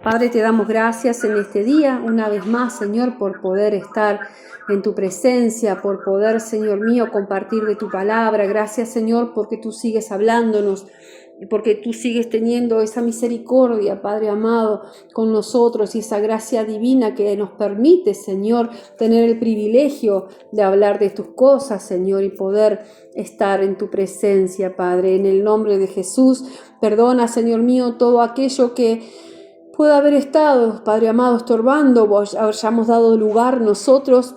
Padre, te damos gracias en este día, una vez más, Señor, por poder estar en tu presencia, por poder, Señor mío, compartir de tu palabra. Gracias, Señor, porque tú sigues hablándonos, porque tú sigues teniendo esa misericordia, Padre amado, con nosotros y esa gracia divina que nos permite, Señor, tener el privilegio de hablar de tus cosas, Señor, y poder estar en tu presencia, Padre. En el nombre de Jesús, perdona, Señor mío, todo aquello que puede haber estado, Padre amado, estorbando, hayamos dado lugar nosotros.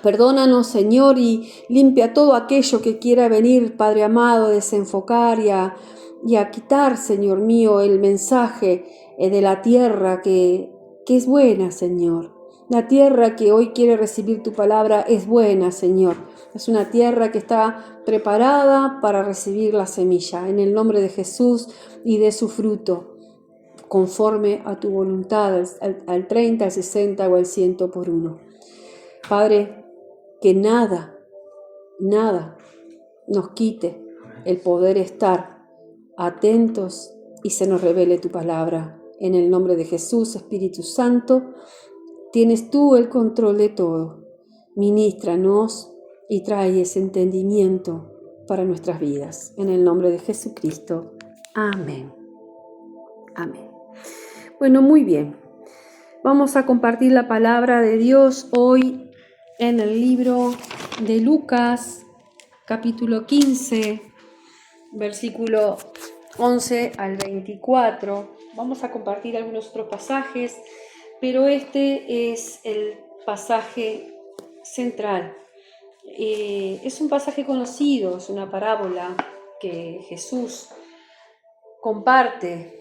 Perdónanos, Señor, y limpia todo aquello que quiera venir, Padre amado, a desenfocar y a quitar, Señor mío, el mensaje de la tierra que es buena, Señor. La tierra que hoy quiere recibir tu palabra es buena, Señor. Es una tierra que está preparada para recibir la semilla. En el nombre de Jesús y de su fruto, conforme a tu voluntad, al 30, al 60 o al 100 por uno. Padre, que nada nos quite el poder estar atentos y se nos revele tu palabra. En el nombre de Jesús, Espíritu Santo, tienes tú el control de todo. Ministranos y trae ese entendimiento para nuestras vidas. En el nombre de Jesucristo. Amén. Amén. Bueno, muy bien. Vamos a compartir la palabra de Dios hoy en el libro de Lucas, capítulo 15, versículo 11 al 24. Vamos a compartir algunos otros pasajes, pero este es el pasaje central. Es un pasaje conocido, es una parábola que Jesús comparte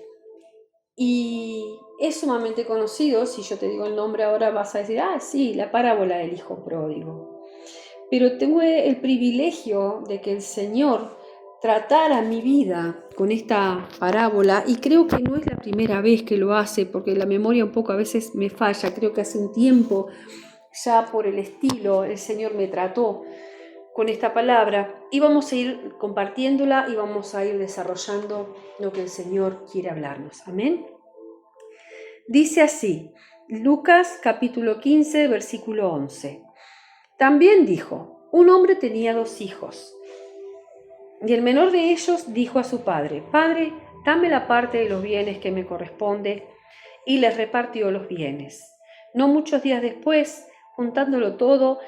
y es sumamente conocido. Si yo te digo el nombre ahora vas a decir, sí, la parábola del hijo pródigo. Pero tengo el privilegio de que el Señor tratara mi vida con esta parábola, y creo que no es la primera vez que lo hace, porque la memoria un poco a veces me falla. Creo que hace un tiempo, ya por el estilo, el Señor me trató con esta palabra, y vamos a ir compartiéndola y vamos a ir desarrollando lo que el Señor quiere hablarnos. Amén. Dice así, Lucas capítulo 15, versículo 11. También dijo, un hombre tenía 2 hijos, y el menor de ellos dijo a su padre, Padre, dame la parte de los bienes que me corresponde, y les repartió los bienes. No muchos días después, juntándolo todo,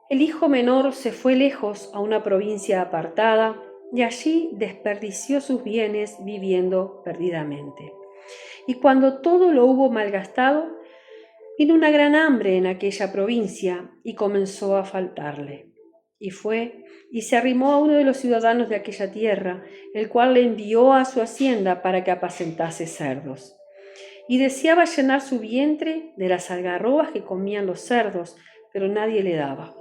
el hijo menor se fue lejos a una provincia apartada, y allí desperdició sus bienes viviendo perdidamente. Y cuando todo lo hubo malgastado, vino una gran hambre en aquella provincia y comenzó a faltarle. Y fue y se arrimó a uno de los ciudadanos de aquella tierra, el cual le envió a su hacienda para que apacentase cerdos. Y deseaba llenar su vientre de las algarrobas que comían los cerdos, pero nadie le daba.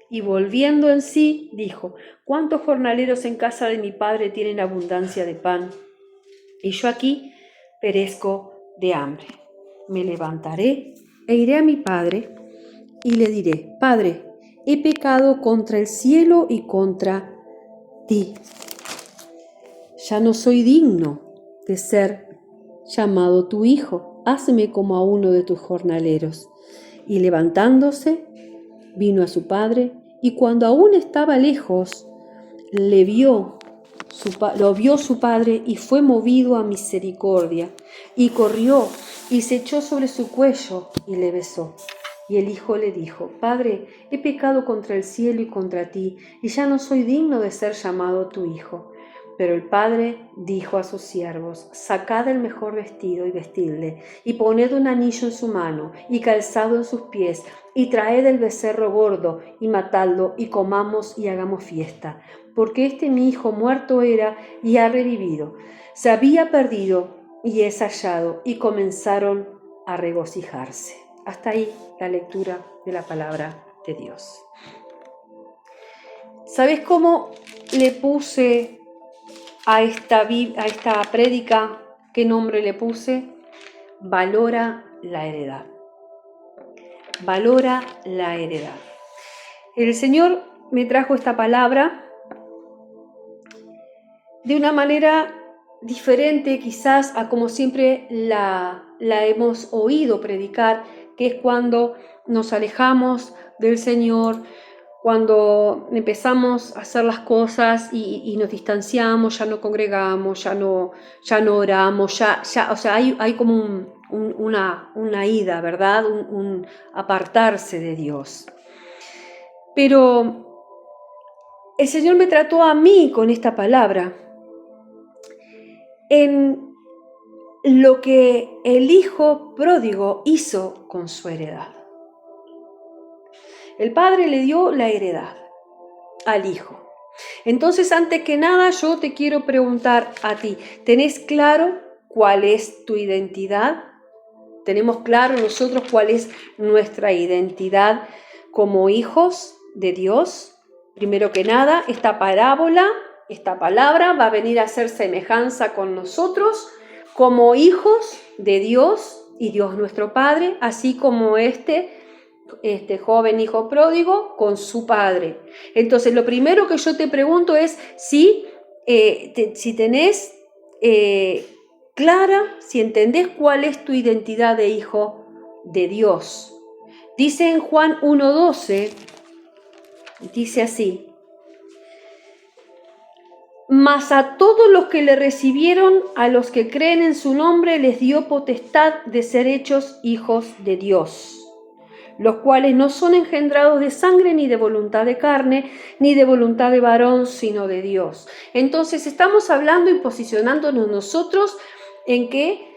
Y volviendo en sí, dijo, ¿cuántos jornaleros en casa de mi padre tienen abundancia de pan? Y yo aquí perezco de hambre. Me levantaré e iré a mi padre y le diré, Padre, he pecado contra el cielo y contra ti. Ya no soy digno de ser llamado tu hijo. Hazme como a uno de tus jornaleros. Y levantándose, vino a su padre, y cuando aún estaba lejos, lo vio su padre y fue movido a misericordia, y corrió y se echó sobre su cuello y le besó. Y el hijo le dijo, Padre, he pecado contra el cielo y contra ti, y ya no soy digno de ser llamado tu hijo. Pero el padre dijo a sus siervos, sacad el mejor vestido y vestidle, y poned un anillo en su mano y calzado en sus pies, y traed el becerro gordo y matadlo, y comamos y hagamos fiesta. Porque este mi hijo muerto era y ha revivido, se había perdido y es hallado, y comenzaron a regocijarse. Hasta ahí la lectura de la palabra de Dios. ¿Sabes cómo le puse a esta prédica? ¿Qué nombre le puse? Valora la heredad. Valora la heredad. El Señor me trajo esta palabra de una manera diferente quizás a como siempre la la hemos oído predicar, que es cuando nos alejamos del Señor, cuando empezamos a hacer las cosas y nos distanciamos, ya no congregamos, ya no oramos, o sea, hay como una ida, ¿verdad? Un apartarse de Dios. Pero el Señor me trató a mí con esta palabra en lo que el hijo pródigo hizo con su heredad. El padre le dio la heredad al hijo. Entonces, antes que nada, yo te quiero preguntar a ti, ¿tenés claro cuál es tu identidad? ¿Tenemos claro nosotros cuál es nuestra identidad como hijos de Dios? Primero que nada, esta parábola, esta palabra va a venir a hacer semejanza con nosotros como hijos de Dios y Dios nuestro Padre, así como este joven hijo pródigo con su padre. Entonces, lo primero que yo te pregunto es si tenés clara, si entendés cuál es tu identidad de hijo de Dios. Dice en Juan 1:12, dice así: mas a todos los que le recibieron, a los que creen en su nombre, les dio potestad de ser hechos hijos de Dios, los cuales no son engendrados de sangre, ni de voluntad de carne, ni de voluntad de varón, sino de Dios. Entonces estamos hablando y posicionándonos nosotros en que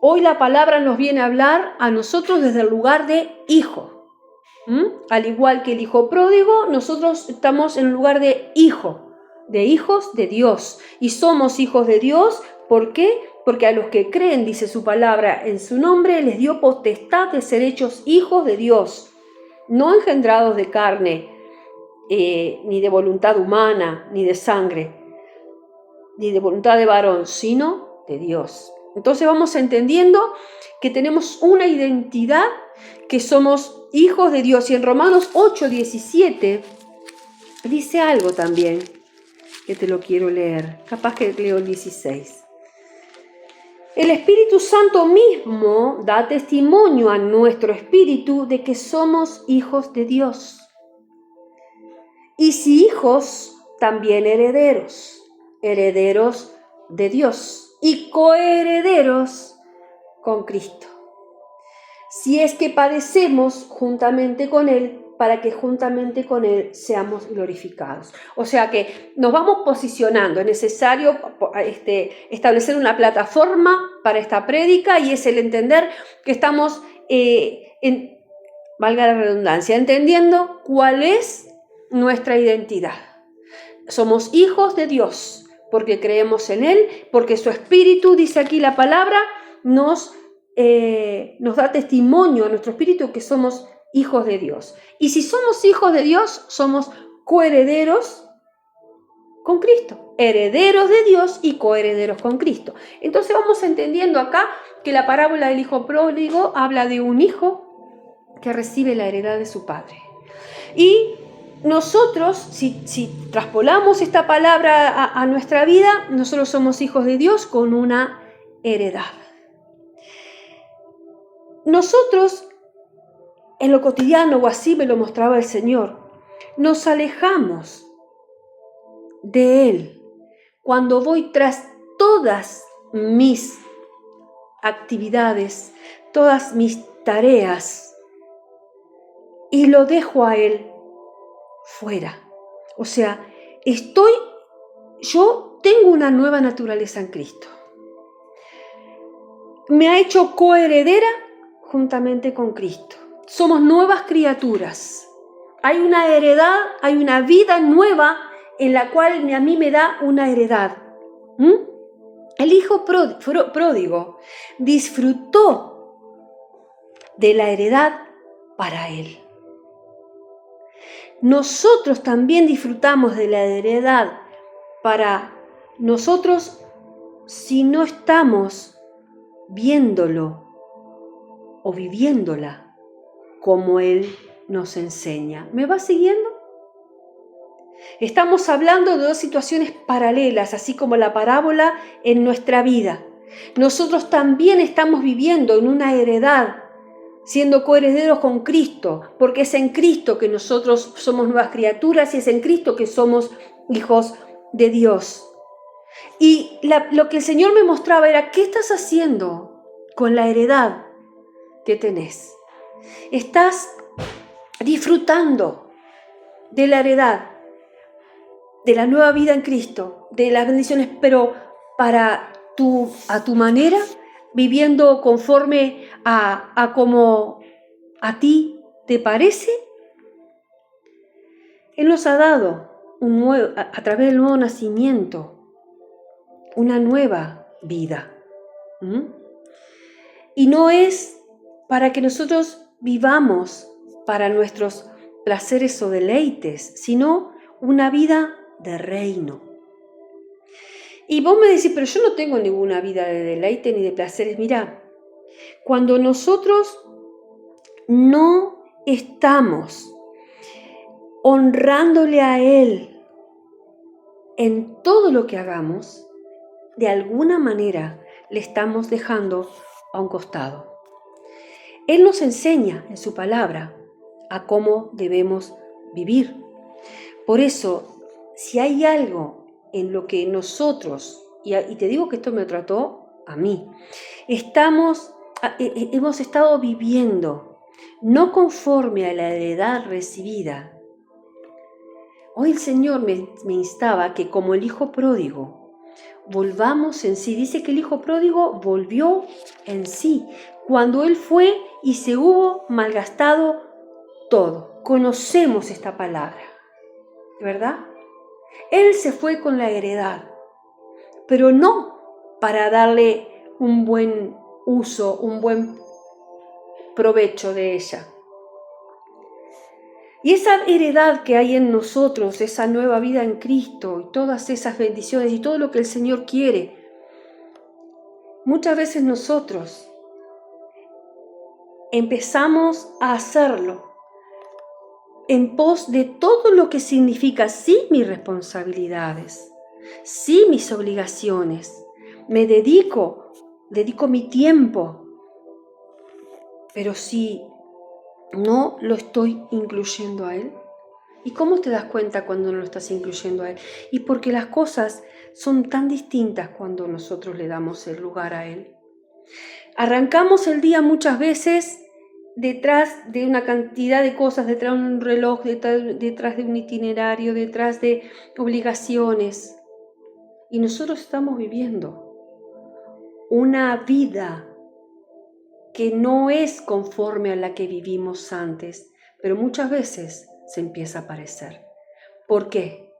hoy la palabra nos viene a hablar a nosotros desde el lugar de hijo. Al igual que el hijo pródigo, nosotros estamos en el lugar de hijo, de hijos de Dios. Y somos hijos de Dios, ¿por qué? Porque a los que creen, dice su palabra, en su nombre, les dio potestad de ser hechos hijos de Dios, no engendrados de carne, ni de voluntad humana, ni de sangre, ni de voluntad de varón, sino de Dios. Entonces vamos entendiendo que tenemos una identidad, que somos hijos de Dios. Y en Romanos 8:17 dice algo también, que te lo quiero leer. Capaz que leo el 16. El Espíritu Santo mismo da testimonio a nuestro espíritu de que somos hijos de Dios. Y si hijos, también herederos, herederos de Dios y coherederos con Cristo. Si es que padecemos juntamente con Él, para que juntamente con Él seamos glorificados. O sea que nos vamos posicionando. Es necesario establecer una plataforma para esta prédica, y es el entender que estamos, valga la redundancia, entendiendo cuál es nuestra identidad. Somos hijos de Dios porque creemos en Él, porque su Espíritu, dice aquí la palabra, nos da testimonio a nuestro espíritu que somos hijos de Dios. Y si somos hijos de Dios, somos coherederos con Cristo, herederos de Dios y coherederos con Cristo. Entonces vamos entendiendo acá que la parábola del hijo pródigo habla de un hijo que recibe la heredad de su padre. Y nosotros, si traspolamos esta palabra a nuestra vida, nosotros somos hijos de Dios con una heredad. Nosotros, en lo cotidiano, o así me lo mostraba el Señor, nos alejamos de Él cuando voy tras todas mis actividades, todas mis tareas, y lo dejo a Él fuera. O sea, yo tengo una nueva naturaleza en Cristo. Me ha hecho coheredera juntamente con Cristo. Somos nuevas criaturas. Hay una heredad, hay una vida nueva en la cual a mí me da una heredad. El hijo pródigo disfrutó de la heredad para él. Nosotros también disfrutamos de la heredad para nosotros si no estamos viéndolo o viviéndola como Él nos enseña. ¿Me va siguiendo? Estamos hablando de dos situaciones paralelas, así como la parábola en nuestra vida. Nosotros también estamos viviendo en una heredad, siendo coherederos con Cristo, porque es en Cristo que nosotros somos nuevas criaturas y es en Cristo que somos hijos de Dios. Y lo que el Señor me mostraba era, ¿qué estás haciendo con la heredad que tenés? Estás disfrutando de la heredad, de la nueva vida en Cristo, de las bendiciones, pero a tu manera, viviendo conforme a como a ti te parece. Él nos ha dado a través del nuevo nacimiento una nueva vida. Y no es para que nosotros vivamos para nuestros placeres o deleites, sino una vida de reino. Y vos me decís, pero yo no tengo ninguna vida de deleite ni de placeres. Mira, cuando nosotros no estamos honrándole a Él en todo lo que hagamos, de alguna manera le estamos dejando a un costado. Él nos enseña en su palabra a cómo debemos vivir. Por eso, si hay algo en lo que nosotros, y te digo que esto me trató a mí, hemos estado viviendo no conforme a la heredad recibida. Hoy el Señor me instaba que como el hijo pródigo, volvamos en sí. Dice que el hijo pródigo volvió en sí, cuando él fue y se hubo malgastado todo. Conocemos esta palabra, ¿verdad? Él se fue con la heredad, pero no para darle un buen uso, un buen provecho de ella. Y esa heredad que hay en nosotros, esa nueva vida en Cristo y todas esas bendiciones y todo lo que el Señor quiere, muchas veces nosotros empezamos a hacerlo en pos de todo lo que significa, sí, mis responsabilidades, sí, mis obligaciones. Me dedico mi tiempo, pero si no lo estoy incluyendo a Él. ¿Y cómo te das cuenta cuando no lo estás incluyendo a Él? Y porque las cosas son tan distintas cuando nosotros le damos el lugar a Él. Arrancamos el día muchas veces detrás de una cantidad de cosas, detrás de un reloj, detrás de un itinerario, detrás de obligaciones. Y nosotros estamos viviendo una vida que no es conforme a la que vivimos antes, pero muchas veces se empieza a parecer. ¿Por qué?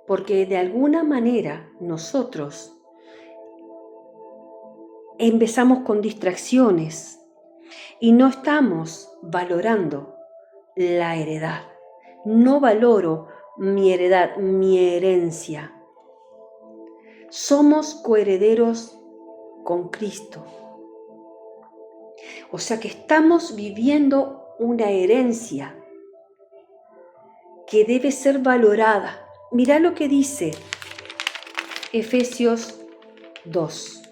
Porque de alguna manera nosotros empezamos con distracciones y no estamos valorando la heredad. No valoro mi heredad, mi herencia. Somos coherederos con Cristo. O sea que estamos viviendo una herencia que debe ser valorada. Mirá lo que dice Efesios 2.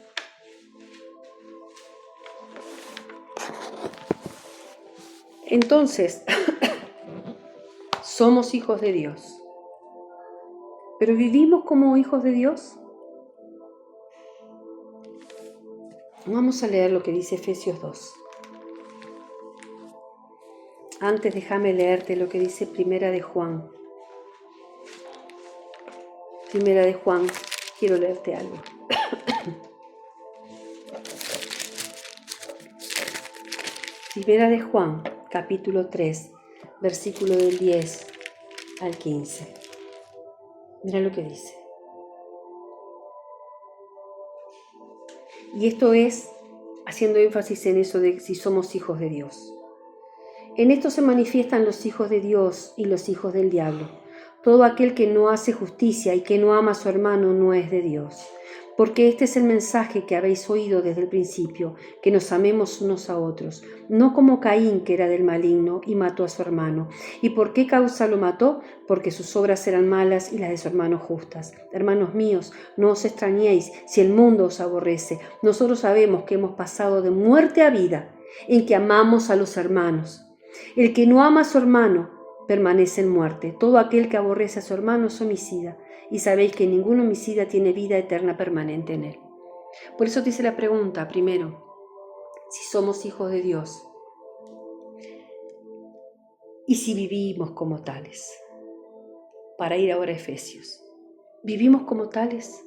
Entonces, somos hijos de Dios. ¿Pero vivimos como hijos de Dios? Vamos a leer lo que dice Efesios 2. Antes déjame leerte lo que dice Primera de Juan. Primera de Juan, quiero leerte algo. Primera de Juan, capítulo 3, versículo del 10 al 15. Mira lo que dice. Y esto es haciendo énfasis en eso de si somos hijos de Dios. En esto se manifiestan los hijos de Dios y los hijos del diablo. Todo aquel que no hace justicia y que no ama a su hermano no es de Dios, porque este es el mensaje que habéis oído desde el principio, que nos amemos unos a otros, no como Caín, que era del maligno y mató a su hermano. ¿Y por qué causa lo mató? Porque sus obras eran malas y las de su hermano justas. Hermanos míos, no os extrañéis si el mundo os aborrece. Nosotros sabemos que hemos pasado de muerte a vida, en que amamos a los hermanos. El que no ama a su hermano permanece en muerte. Todo aquel que aborrece a su hermano es homicida. Y sabéis que ningún homicida tiene vida eterna permanente en él. Por eso te hice la pregunta primero, si somos hijos de Dios y si vivimos como tales. Para ir ahora a Efesios. ¿Vivimos como tales?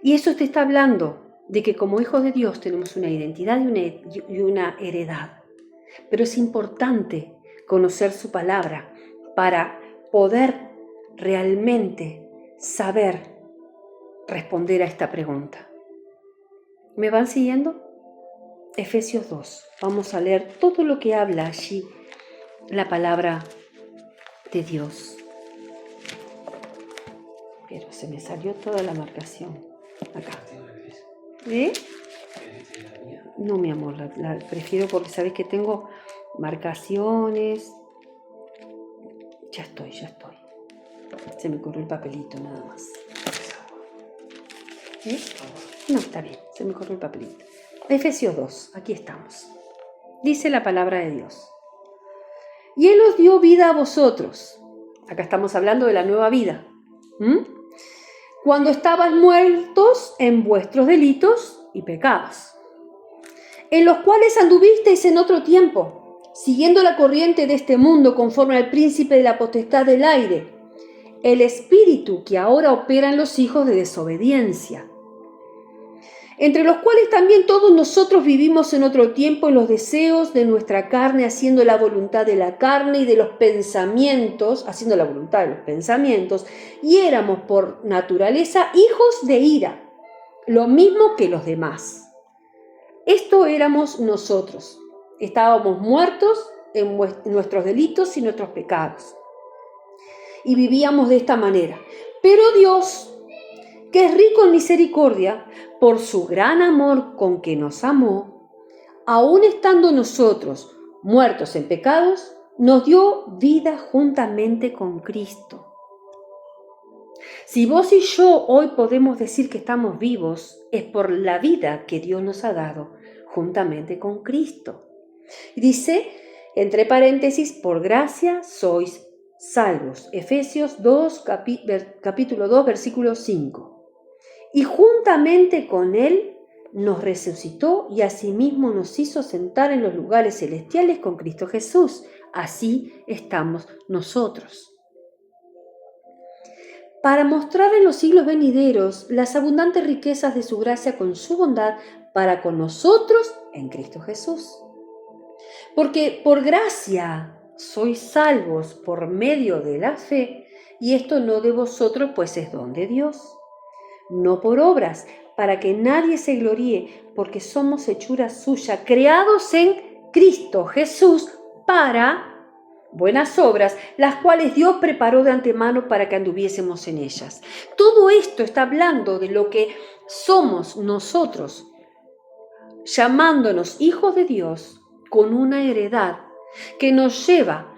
Y eso te está hablando de que como hijos de Dios tenemos una identidad y una heredad. Pero es importante conocer su palabra para poder realmente saber responder a esta pregunta. ¿Me van siguiendo? Efesios 2. Vamos a leer todo lo que habla allí la palabra de Dios. Pero se me salió toda la marcación. Acá. ¿Eh? No, mi amor, la prefiero porque sabes que tengo marcaciones. Ya estoy. Se me corrió el papelito nada más. ¿Eh? No, está bien, se me corrió el papelito. Efesios 2, aquí estamos. Dice la palabra de Dios. Y Él os dio vida a vosotros. Acá estamos hablando de la nueva vida. Cuando estabais muertos en vuestros delitos y pecados, en los cuales anduvisteis en otro tiempo, siguiendo la corriente de este mundo conforme al príncipe de la potestad del aire, el espíritu que ahora opera en los hijos de desobediencia, entre los cuales también todos nosotros vivimos en otro tiempo en los deseos de nuestra carne, haciendo la voluntad de la carne y de los pensamientos, y éramos por naturaleza hijos de ira, lo mismo que los demás. Esto éramos nosotros. Estábamos muertos en nuestros delitos y nuestros pecados. Y vivíamos de esta manera. Pero Dios, que es rico en misericordia, por su gran amor con que nos amó, aun estando nosotros muertos en pecados, nos dio vida juntamente con Cristo. Si vos y yo hoy podemos decir que estamos vivos, es por la vida que Dios nos ha dado juntamente con Cristo. Dice, entre paréntesis, por gracia sois salvos. Efesios 2, capítulo 2, versículo 5. Y juntamente con Él nos resucitó y asimismo nos hizo sentar en los lugares celestiales con Cristo Jesús. Así estamos nosotros. Para mostrar en los siglos venideros las abundantes riquezas de su gracia con su bondad para con nosotros en Cristo Jesús. Porque por gracia sois salvos por medio de la fe, y esto no de vosotros, pues es don de Dios. No por obras, para que nadie se gloríe, porque somos hechura suya, creados en Cristo Jesús para buenas obras, las cuales Dios preparó de antemano para que anduviésemos en ellas. Todo esto está hablando de lo que somos nosotros, llamándonos hijos de Dios con una heredad que nos lleva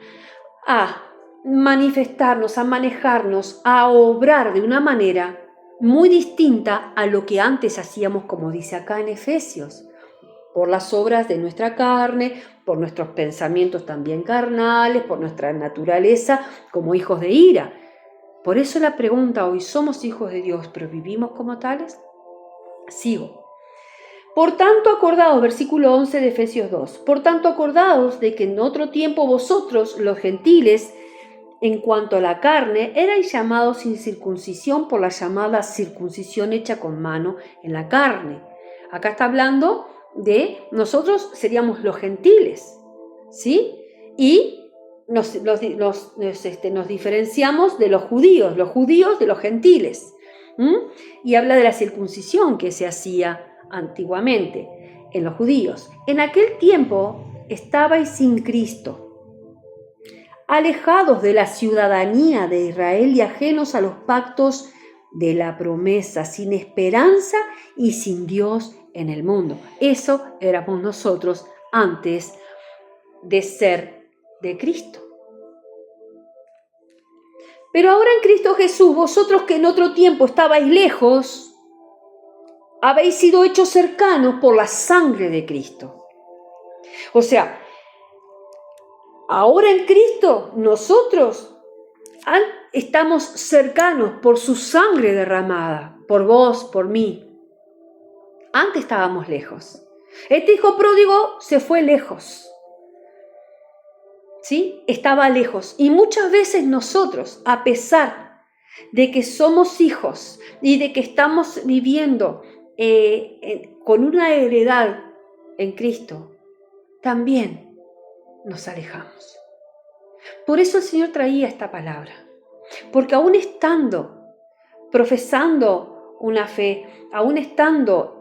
a manifestarnos, a manejarnos, a obrar de una manera muy distinta a lo que antes hacíamos, como dice acá en Efesios, por las obras de nuestra carne, por nuestros pensamientos también carnales, por nuestra naturaleza como hijos de ira. Por eso la pregunta hoy, ¿somos hijos de Dios, pero vivimos como tales? Sigo. Por tanto, acordaos, versículo 11 de Efesios 2, por tanto, acordaos de que en otro tiempo vosotros, los gentiles, en cuanto a la carne, erais llamados sin circuncisión por la llamada circuncisión hecha con mano en la carne. Acá está hablando de nosotros seríamos los gentiles, ¿sí? Y nos diferenciamos de los judíos de los gentiles. Y habla de la circuncisión que se hacía antiguamente en los judíos. En aquel tiempo estabais sin Cristo, alejados de la ciudadanía de Israel y ajenos a los pactos de la promesa, sin esperanza y sin Dios en el mundo. Eso éramos nosotros antes de ser de Cristo. Pero ahora en Cristo Jesús, vosotros que en otro tiempo estabais lejos, habéis sido hechos cercanos por la sangre de Cristo. O sea, ahora en Cristo nosotros estamos cercanos por su sangre derramada, por vos, por mí. Antes estábamos lejos. Este hijo pródigo se fue lejos. ¿Sí? Estaba lejos. Y muchas veces nosotros, a pesar de que somos hijos y de que estamos viviendo con una heredad en Cristo, también nos alejamos. Por eso el Señor traía esta palabra. Porque aún estando profesando una fe, aún estando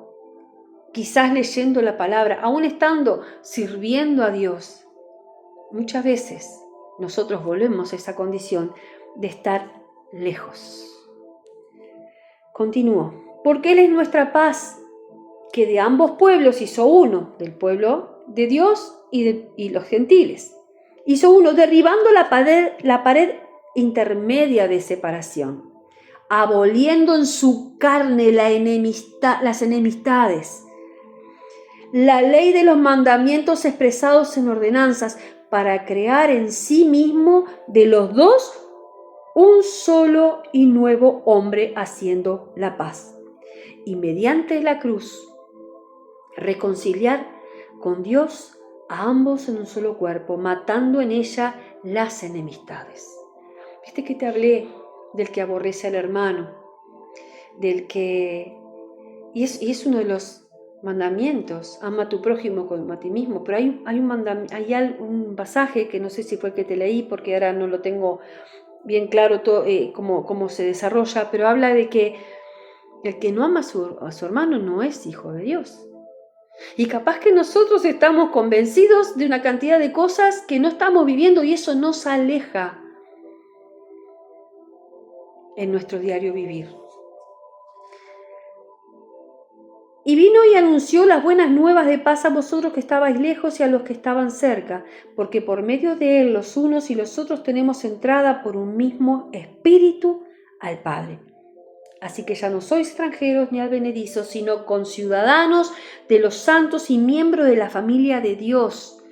quizás leyendo la palabra, aún estando sirviendo a Dios, muchas veces nosotros volvemos a esa condición de estar lejos. Continúo. Porque Él es nuestra paz, que de ambos pueblos hizo uno, del pueblo de Dios y los gentiles. Hizo uno, derribando la pared intermedia de separación, aboliendo en su carne las enemistades, la ley de los mandamientos expresados en ordenanzas, para crear en sí mismo de los dos un solo y nuevo hombre, haciendo la paz, y mediante la cruz reconciliar con Dios a ambos en un solo cuerpo, matando en ella las enemistades. ¿Viste que te hablé del que aborrece al hermano? Del que... Y es uno de los mandamientos, ama a tu prójimo como a ti mismo, pero hay un pasaje que no sé si fue el que te leí, porque ahora no lo tengo bien claro todo, cómo se desarrolla, pero habla de que el que no ama a su hermano no es hijo de Dios. Y capaz que nosotros estamos convencidos de una cantidad de cosas que no estamos viviendo, y eso nos aleja en nuestro diario vivir. Y vino y anunció las buenas nuevas de paz a vosotros que estabais lejos y a los que estaban cerca, porque por medio de Él los unos y los otros tenemos entrada por un mismo Espíritu al Padre. Así que ya no sois extranjeros ni advenedizos, sino conciudadanos de los santos y miembros de la familia de Dios.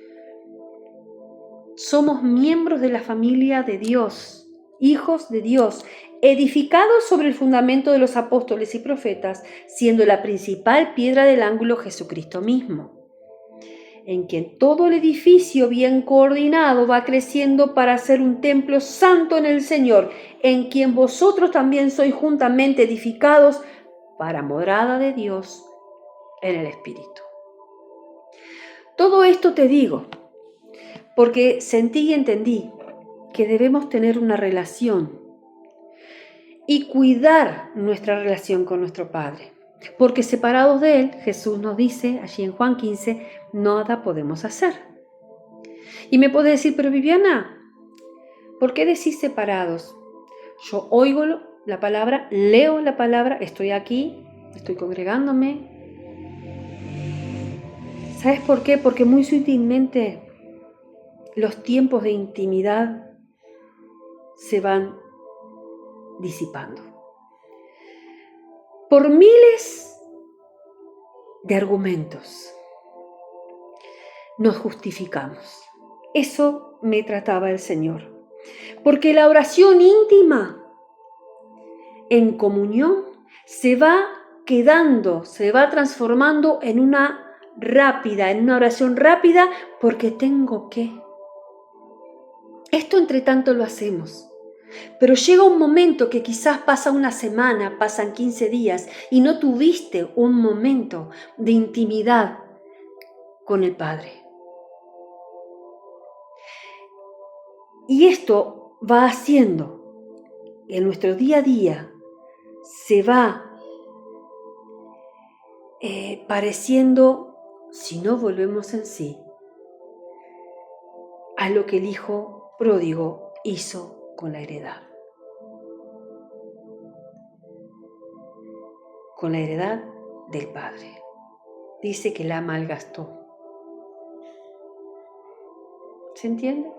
Somos miembros de la familia de Dios, hijos de Dios, edificados sobre el fundamento de los apóstoles y profetas, siendo la principal piedra del ángulo Jesucristo mismo, en quien todo el edificio bien coordinado va creciendo para ser un templo santo en el Señor, en quien vosotros también sois juntamente edificados para morada de Dios en el Espíritu. Todo esto te digo, porque sentí y entendí que debemos tener una relación y cuidar nuestra relación con nuestro Padre. Porque separados de Él, Jesús nos dice allí en Juan 15, nada podemos hacer. Y me puede decir, pero Viviana, ¿por qué decís separados? Yo oigo la palabra, leo la palabra, estoy aquí, estoy congregándome. ¿Sabes por qué? Porque muy sutilmente los tiempos de intimidad se van disipando. Por miles de argumentos nos justificamos. Eso me trataba el Señor. Porque la oración íntima en comunión se va quedando, se va transformando en una oración rápida, porque tengo que. Esto entre tanto lo hacemos. Pero llega un momento que quizás pasa una semana, pasan 15 días y no tuviste un momento de intimidad con el Padre. Y esto va haciendo en nuestro día a día, se va pareciendo, si no volvemos en sí, a lo que el hijo pródigo hizo con la heredad. con la heredad del Padre. Dice que la malgastó. ¿Se entiende?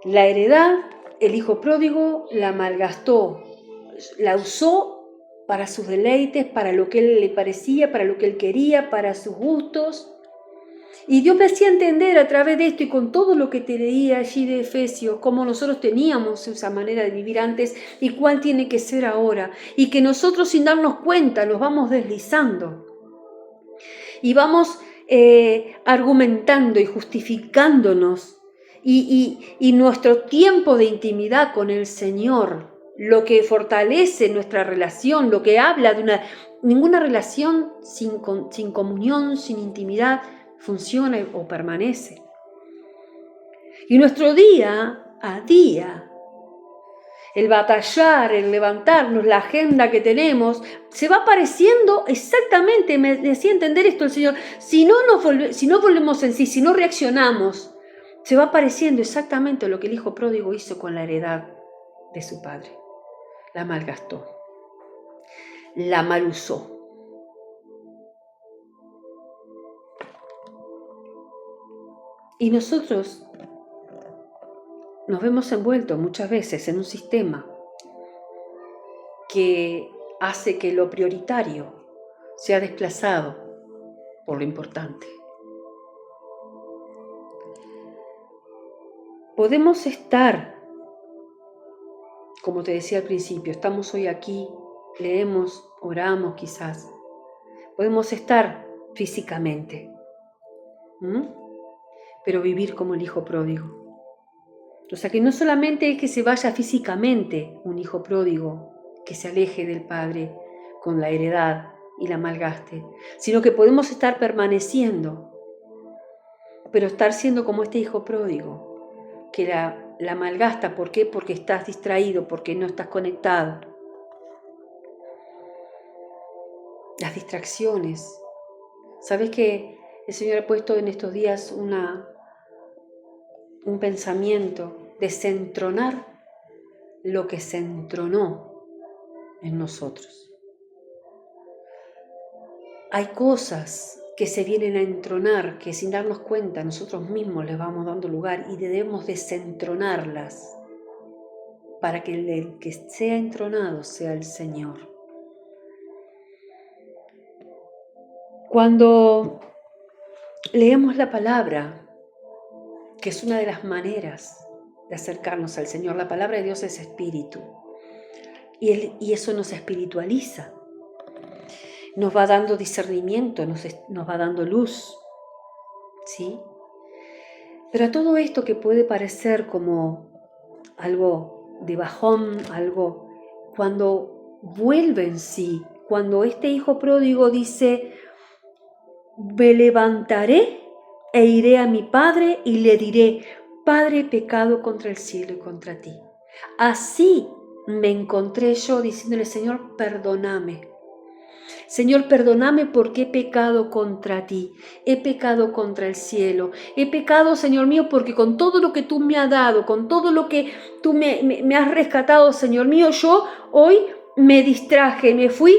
La heredad, el hijo pródigo la malgastó, la usó para sus deleites, para lo que él le parecía, para lo que él quería, para sus gustos. Y Dios me hacía entender a través de esto y con todo lo que te leía allí de Efesios, cómo nosotros teníamos esa manera de vivir antes y cuál tiene que ser ahora. Y que nosotros sin darnos cuenta nos vamos deslizando y vamos argumentando y justificándonos. Y nuestro tiempo de intimidad con el Señor, lo que fortalece nuestra relación, lo que habla de ninguna relación sin comunión, sin intimidad, funciona o permanece. Y nuestro día a día, el batallar, el levantarnos, la agenda que tenemos, se va pareciendo exactamente, me decía entender esto el Señor, si no volvemos en sí, si no reaccionamos, se va pareciendo exactamente lo que el hijo pródigo hizo con la heredad de su padre. La malgastó, la malusó. Y nosotros nos vemos envueltos muchas veces en un sistema que hace que lo prioritario sea desplazado por lo importante. Podemos estar, como te decía al principio, estamos hoy aquí, leemos, oramos quizás. Podemos estar físicamente, pero vivir como el hijo pródigo. O sea que no solamente es que se vaya físicamente un hijo pródigo, que se aleje del padre con la heredad y la malgaste, sino que podemos estar permaneciendo, pero estar siendo como este hijo pródigo, que la malgasta. ¿Por qué? Porque estás distraído, porque no estás conectado. Las distracciones. ¿Sabes que el Señor ha puesto en estos días un pensamiento de descentronar lo que se entronó en nosotros? Hay cosas que se vienen a entronar, que sin darnos cuenta nosotros mismos les vamos dando lugar y debemos desentronarlas para que el que sea entronado sea el Señor. Cuando leemos la palabra, que es una de las maneras de acercarnos al Señor, la palabra de Dios es espíritu, y eso nos espiritualiza. Nos va dando discernimiento, nos va dando luz, ¿sí? Pero a todo esto que puede parecer como algo de bajón, algo, cuando vuelve en sí, cuando este hijo pródigo dice, me levantaré e iré a mi padre y le diré, Padre, he pecado contra el cielo y contra ti. Así me encontré yo diciéndole, Señor, perdóname. Señor, perdóname porque he pecado contra ti, he pecado contra el cielo, he pecado, Señor mío, porque con todo lo que tú me has dado, con todo lo que tú me has rescatado, Señor mío, yo hoy me distraje, me fui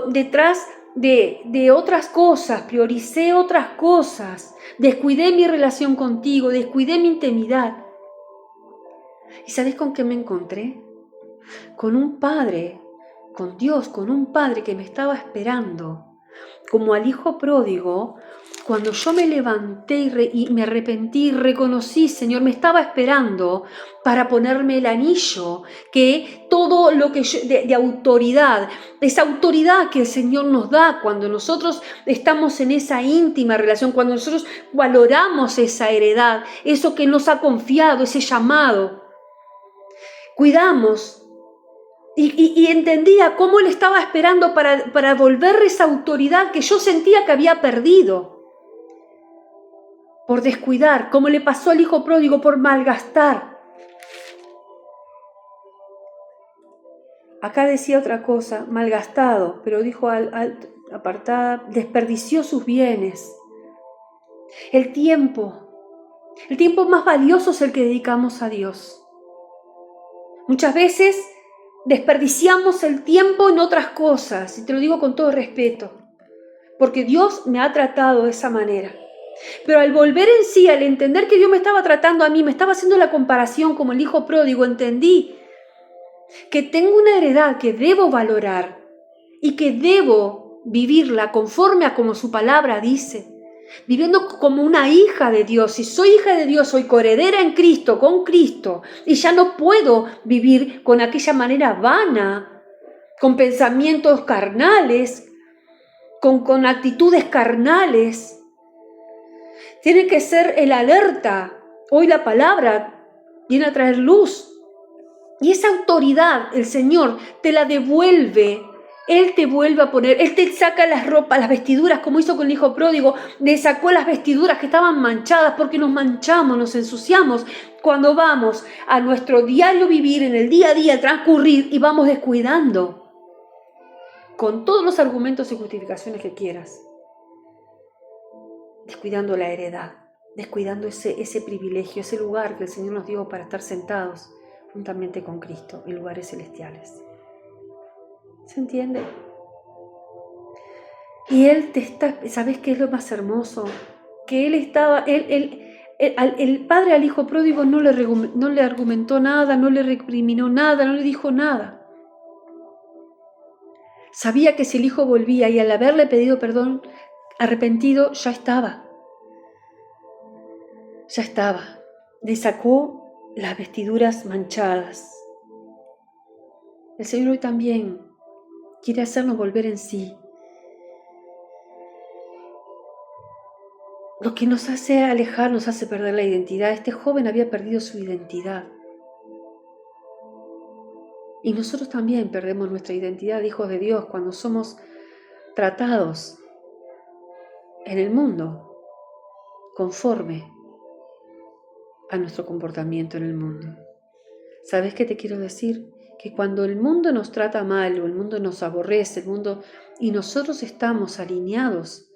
detrás de otras cosas, prioricé otras cosas, descuidé mi relación contigo, descuidé mi intimidad. ¿Y sabes con qué me encontré? Con un padre, con Dios, con un padre que me estaba esperando, como al hijo pródigo. Cuando yo me levanté y me arrepentí, reconocí, Señor, me estaba esperando para ponerme el anillo, que todo lo que yo, de autoridad, esa autoridad que el Señor nos da cuando nosotros estamos en esa íntima relación, cuando nosotros valoramos esa heredad, eso que nos ha confiado, ese llamado, cuidamos. Y entendía cómo Él estaba esperando para volver esa autoridad que yo sentía que había perdido por descuidar, como le pasó al hijo pródigo, por malgastar. Acá decía otra cosa, malgastado, pero dijo apartada, desperdició sus bienes. El tiempo más valioso es el que dedicamos a Dios. Muchas veces desperdiciamos el tiempo en otras cosas, y te lo digo con todo respeto, porque Dios me ha tratado de esa manera. Pero al volver en sí, al entender que Dios me estaba tratando a mí, me estaba haciendo la comparación como el hijo pródigo, entendí que tengo una heredad que debo valorar y que debo vivirla conforme a como su palabra dice, viviendo como una hija de Dios. Si soy hija de Dios, soy coheredera en Cristo, con Cristo, y ya no puedo vivir con aquella manera vana, con pensamientos carnales, con actitudes carnales. Tiene que ser el alerta. Hoy la palabra viene a traer luz. Y esa autoridad, el Señor te la devuelve. Él te vuelve a poner, Él te saca las ropas, las vestiduras, como hizo con el hijo pródigo. Le sacó las vestiduras que estaban manchadas, porque nos manchamos, nos ensuciamos cuando vamos a nuestro diario vivir, en el día a día transcurrir, y vamos descuidando, con todos los argumentos y justificaciones que quieras, descuidando la heredad, descuidando ese privilegio, ese lugar que el Señor nos dio para estar sentados juntamente con Cristo en lugares celestiales. ¿Se entiende? Y Él te está, ¿sabes qué es lo más hermoso? Que el padre al hijo pródigo no le argumentó nada, no le recriminó nada, no le dijo nada. Sabía que si el hijo volvía, y al haberle pedido perdón, arrepentido, ya estaba. Le sacó las vestiduras manchadas. El Señor hoy también quiere hacernos volver en sí. Lo que nos hace alejar, nos hace perder la identidad. Este joven había perdido su identidad. Y nosotros también perdemos nuestra identidad de hijos de Dios cuando somos tratados en el mundo conforme a nuestro comportamiento en el mundo. ¿Sabes qué te quiero decir? Que cuando el mundo nos trata mal, o el mundo nos aborrece, y nosotros estamos alineados,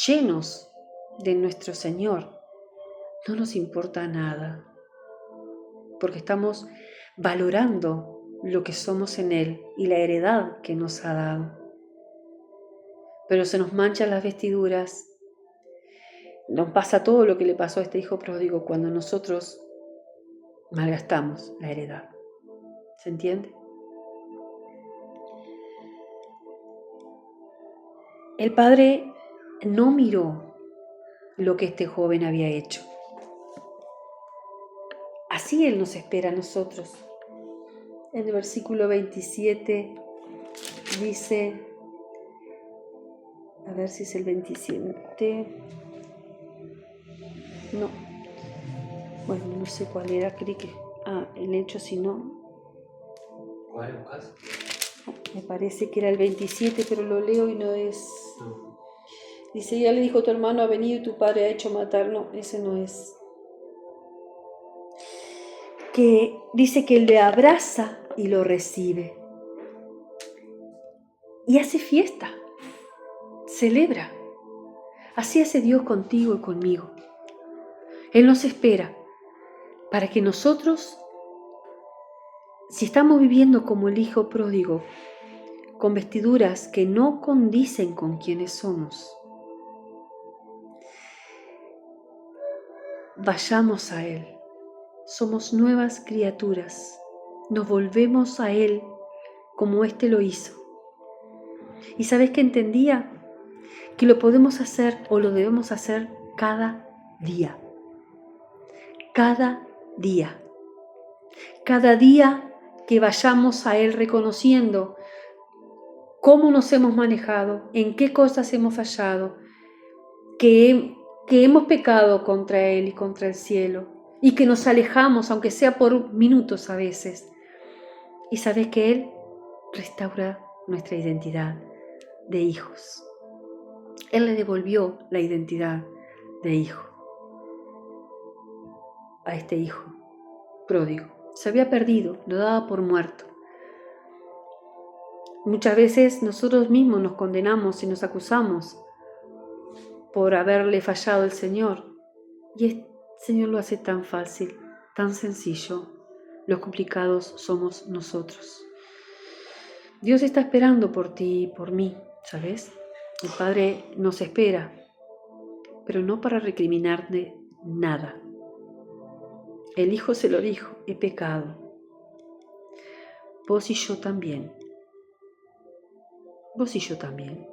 llenos de nuestro Señor, no nos importa nada, porque estamos valorando lo que somos en Él y la heredad que nos ha dado. Pero se nos manchan las vestiduras, nos pasa todo lo que le pasó a este hijo pródigo cuando nosotros malgastamos la heredad. ¿Se entiende? El padre no miró lo que este joven había hecho. Así Él nos espera a nosotros. En el versículo 27 dice, a ver si es el 27, no, bueno, no sé cuál era, creí que, el hecho, si no, ¿Cuál buscas? me parece que era el 27, pero lo leo y no es. No. Dice, ya le dijo, tu hermano ha venido y tu padre ha hecho matar. No, ese no es. Que dice que le abraza y lo recibe. Y hace fiesta, celebra. Así hace Dios contigo y conmigo. Él nos espera para que nosotros, si estamos viviendo como el hijo pródigo, con vestiduras que no condicen con quienes somos, vayamos a Él. Somos nuevas criaturas. Nos volvemos a Él como éste lo hizo. ¿Y sabes qué entendía? Que lo podemos hacer o lo debemos hacer cada día. Cada día. Cada día que vayamos a Él reconociendo cómo nos hemos manejado, en qué cosas hemos fallado, que hemos pecado contra Él y contra el cielo, y que nos alejamos, aunque sea por minutos a veces. Y sabes que Él restaura nuestra identidad de hijos. Él le devolvió la identidad de hijo a este hijo pródigo. Se había perdido, lo daba por muerto. Muchas veces nosotros mismos nos condenamos y nos acusamos por haberle fallado al Señor. Y el Señor lo hace tan fácil, tan sencillo. Los complicados somos nosotros. Dios está esperando por ti y por mí, ¿sabes? El Padre nos espera, pero no para recriminarte nada. El Hijo se lo dijo, he pecado. Vos y yo también. Vos y yo también.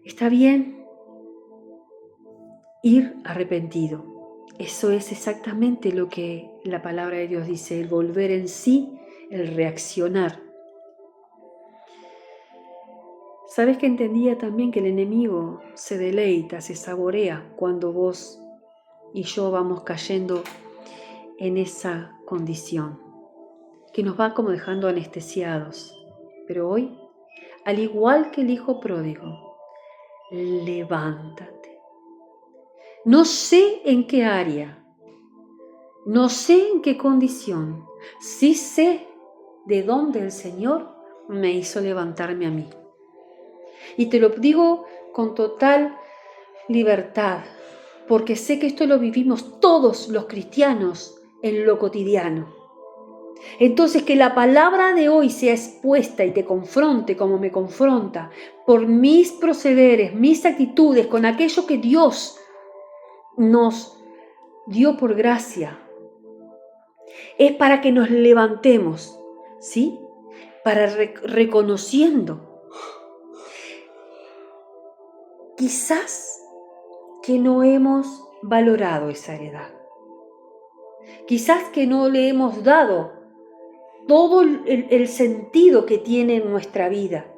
Está bien ir arrepentido. Eso es exactamente lo que la palabra de Dios dice, el volver en sí, el reaccionar. ¿Sabes que entendía también que el enemigo se deleita, se saborea cuando vos y yo vamos cayendo en esa condición, que nos va como dejando anestesiados? Pero hoy, al igual que el hijo pródigo, levántate. No sé en qué área, no sé en qué condición, sí sé de dónde el Señor me hizo levantarme a mí. Y te lo digo con total libertad, porque sé que esto lo vivimos todos los cristianos en lo cotidiano. Entonces, que la palabra de hoy sea expuesta y te confronte como me confronta por mis procederes, mis actitudes, con aquello que Dios nos dio por gracia, es para que nos levantemos, ¿sí? Para reconociendo quizás que no hemos valorado esa heredad. Quizás que no le hemos dado todo el sentido que tiene en nuestra vida.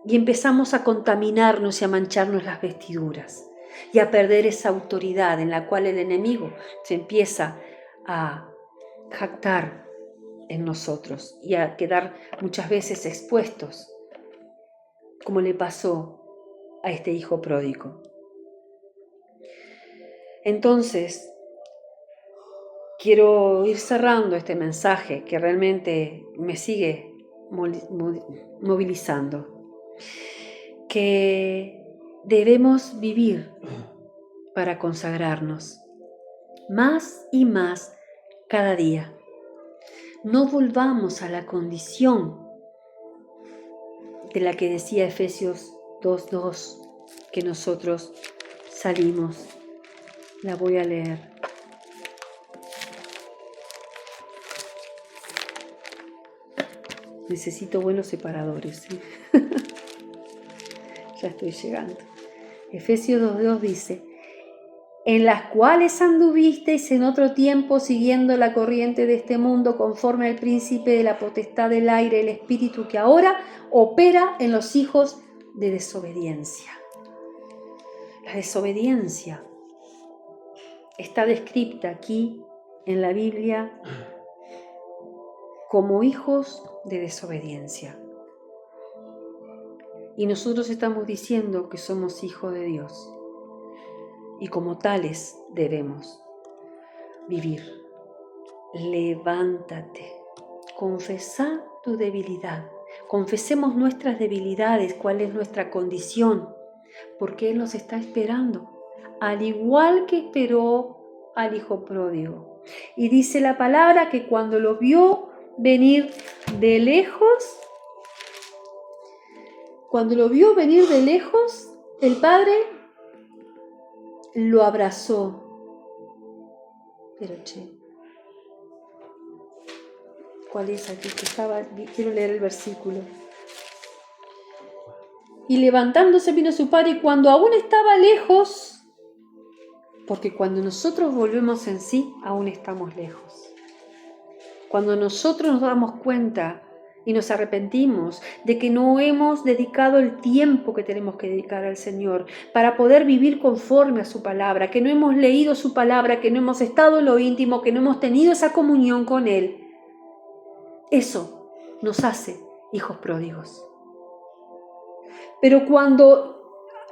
Y empezamos a contaminarnos y a mancharnos las vestiduras. Y a perder esa autoridad en la cual el enemigo se empieza a jactar en nosotros. Y a quedar muchas veces expuestos, como le pasó a este hijo pródigo. Entonces, quiero ir cerrando este mensaje que realmente me sigue movilizando. Que debemos vivir para consagrarnos más y más cada día. No volvamos a la condición de la que decía Efesios 2:2 que nosotros salimos. La voy a leer. Necesito buenos separadores, ¿sí? Ya estoy llegando. Efesios 2:2 dice: en las cuales anduvisteis en otro tiempo siguiendo la corriente de este mundo conforme al príncipe de la potestad del aire, el espíritu que ahora opera en los hijos de desobediencia. La desobediencia está descrita aquí en la Biblia como hijos de desobediencia. Y nosotros estamos diciendo que somos hijos de Dios. Y como tales debemos vivir. Levántate. Confesá tu debilidad. Confesemos nuestras debilidades, cuál es nuestra condición. Porque Él nos está esperando. Al igual que esperó al hijo pródigo. Y dice la palabra que cuando lo vio venir de lejos, el padre lo abrazó. Pero ¿cuál es aquí? Quiero leer el versículo. Y levantándose vino su padre, y cuando aún estaba lejos, porque cuando nosotros volvemos en sí, aún estamos lejos. Cuando nosotros nos damos cuenta y nos arrepentimos de que no hemos dedicado el tiempo que tenemos que dedicar al Señor para poder vivir conforme a su palabra, que no hemos leído su palabra, que no hemos estado en lo íntimo, que no hemos tenido esa comunión con Él, eso nos hace hijos pródigos. Pero cuando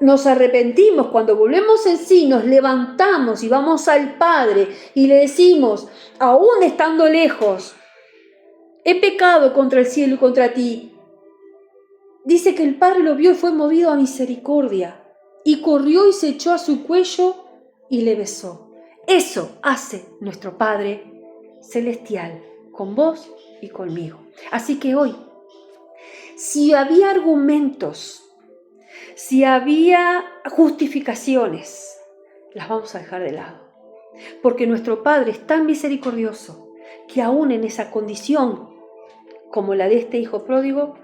nos arrepentimos, cuando volvemos en sí, nos levantamos y vamos al Padre y le decimos, aún estando lejos, he pecado contra el cielo y contra ti. Dice que el Padre lo vio y fue movido a misericordia, y corrió y se echó a su cuello y le besó. Eso hace nuestro Padre celestial con vos y conmigo. Así que hoy, si había argumentos, si había justificaciones, las vamos a dejar de lado. Porque nuestro Padre es tan misericordioso que aún en esa condición como la de este hijo pródigo,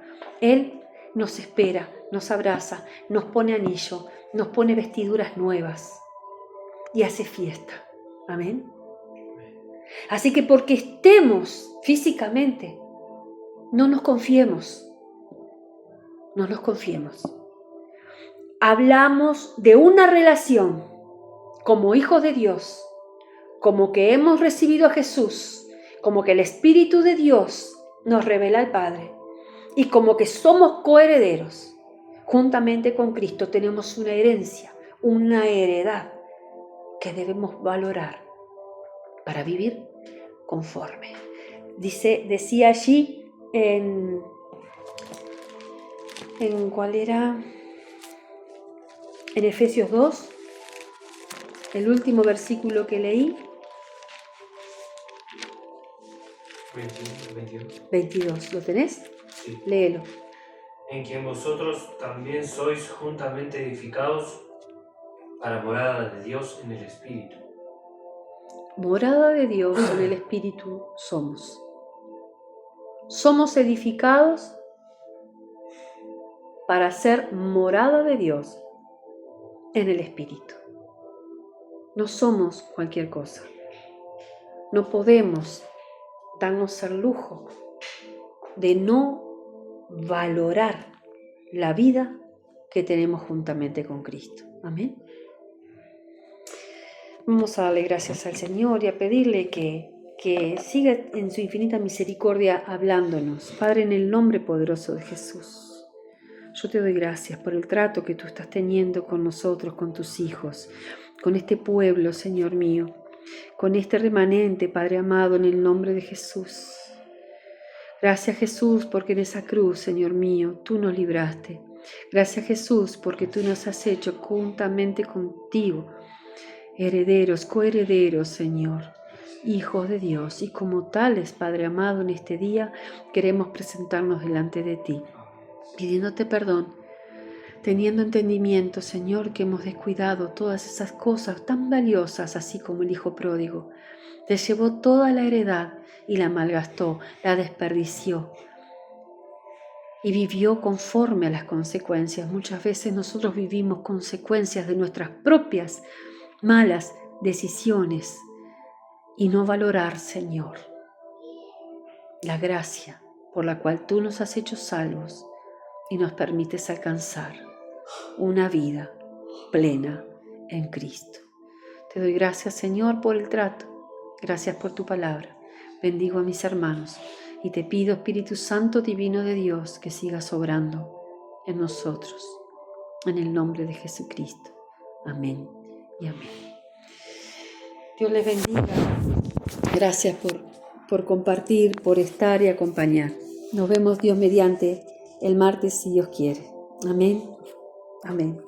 Él nos espera, nos abraza, nos pone anillo, nos pone vestiduras nuevas y hace fiesta. Amén. Así que porque estemos físicamente, no nos confiemos. No nos confiemos. Hablamos de una relación como hijos de Dios, como que hemos recibido a Jesús, como que el Espíritu de Dios nos revela al Padre y como que somos coherederos. Juntamente con Cristo tenemos una herencia, una heredad que debemos valorar para vivir conforme. Decía allí en ¿cuál era? En Efesios 2, el último versículo que leí. 22, ¿lo tenés? Sí. Léelo. En quien vosotros también sois juntamente edificados para morada de Dios en el Espíritu. Morada de Dios en el Espíritu somos. Somos edificados para ser morada de Dios en el Espíritu. No somos cualquier cosa. No podemos darnos el lujo de no valorar la vida que tenemos juntamente con Cristo. Amén. Vamos a darle gracias al Señor y a pedirle que siga en su infinita misericordia hablándonos. Padre, en el nombre poderoso de Jesús, yo te doy gracias por el trato que tú estás teniendo con nosotros, con tus hijos, con este pueblo, Señor mío, con este remanente, Padre amado, en el nombre de Jesús. Gracias, Jesús, porque en esa cruz, Señor mío, tú nos libraste. Gracias, Jesús, porque tú nos has hecho juntamente contigo herederos, coherederos, Señor, hijos de Dios. Y como tales, Padre amado, en este día queremos presentarnos delante de ti, pidiéndote perdón, teniendo entendimiento, Señor, que hemos descuidado todas esas cosas tan valiosas, así como el hijo pródigo. Te llevó toda la heredad y la malgastó, la desperdició y vivió conforme a las consecuencias. Muchas veces nosotros vivimos consecuencias de nuestras propias malas decisiones y no valorar, Señor, la gracia por la cual tú nos has hecho salvos y nos permites alcanzar una vida plena en Cristo. Te doy gracias, Señor, por el trato. Gracias por tu palabra. Bendigo a mis hermanos y te pido, Espíritu Santo divino de Dios, que sigas obrando en nosotros. En el nombre de Jesucristo. Amén y amén. Dios les bendiga. Gracias por compartir, por estar y acompañar. Nos vemos, Dios mediante, el martes, si Dios quiere. Amén. Amén.